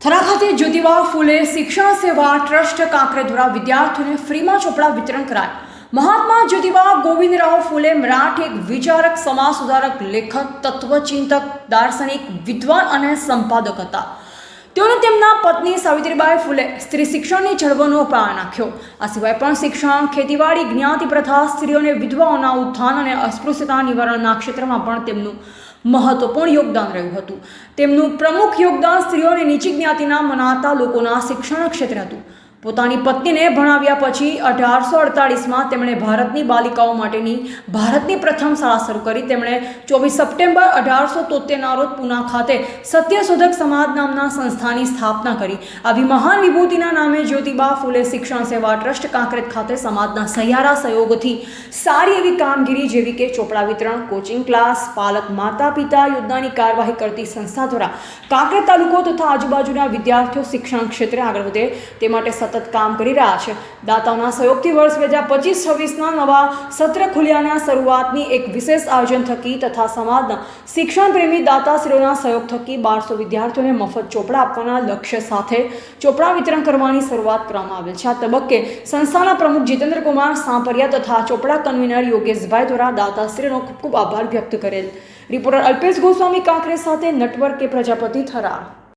થરા ખાતે જ્યોતિબા ફૂલે શિક્ષણ સેવા ટ્રસ્ટ કાંકરે દ્વારા વિદ્યાર્થીઓને ફ્રીમાં ચોપડા વિતરણ કરાયા। મહાત્મા જ્યોતિબા ગોવિંદરાવ ફૂલે મરાઠી એક વિચારક, સમાજ સુધારક, લેખક, તત્વચિંતક, દાર્શનિક, વિદ્વાન અને સંપાદક હતા। તેઓને તેમના પત્ની સાવિત્રીબાઈ ફૂલે સ્ત્રી શિક્ષણની ચળવળનો પ્રાણ નાખ્યો। આ સિવાય પણ શિક્ષણ, ખેતીવાડી, જ્ઞાતિ પ્રથા, સ્ત્રીઓને વિધવાઓના ઉત્થાન અને અસ્પૃશ્યતા નિવારણના ક્ષેત્રમાં પણ તેમનું મહત્વપૂર્ણ યોગદાન રહ્યું હતું। તેમનું પ્રમુખ યોગદાન સ્ત્રીઓ અને નીચી જ્ઞાતિના મનાતા લોકોના શિક્ષણ ક્ષેત્રે હતું। પોતાની પત્નીને ભણાવ્યા પછી 1848માં તેમણે ભારતની બાલિકાઓ માટેની ભારતની પ્રથમ શાળા શરૂ કરી। તેમણે 24 સપ્ટેમ્બર 1873ના રોજ પૂના ખાતે સત્યશોધક સમાજ નામના સંસ્થાની સ્થાપના કરી। આવી મહાન વિભૂતિના નામે જ્યોતિબા ફૂલે શિક્ષણ સેવા ટ્રસ્ટ કાંકરેજ ખાતે સમાજના સહિયારા સહયોગથી સારી એવી કામગીરી જેવી કે ચોપડા વિતરણ, કોચિંગ ક્લાસ, પાલક માતા પિતા યોજનાની કાર્યવાહી કરતી સંસ્થા દ્વારા કાંકરેજ તાલુકો તથા આજુબાજુના વિદ્યાર્થીઓ શિક્ષણ ક્ષેત્રે આગળ વધે તે માટે સતત કામ કરી રહ્યા છે। દાતાઓના સહયોગથી વર્ષ 2025-26ના નવા સત્ર ખુલ્યાના શરૂઆતની એક વિશેષ આયોજન થકી તથા સમાજના શિક્ષણ પ્રેમી દાતાશ્રીઓના સહયોગ થકી 1200 વિદ્યાર્થીઓને મફત ચોપડા આપવાના લક્ષ્ય સાથે ચોપડા વિતરણ કરવાની શરૂઆત કરવામાં આવેલ છે। આ તબક્કે સંસ્થાના પ્રમુખ જીતેન્દ્રકુમાર સાંપરિયા તથા ચોપડા કન્વીનર યોગેશભાઈ દ્વારા દાતાશ્રીનો ખૂબ ખૂબ આભાર વ્યક્ત કરેલ। રિપોર્ટર અલ્પેશ ગોસ્વામી કાંકરેજ સાથે નટવર કે પ્રજાપતિ થરા।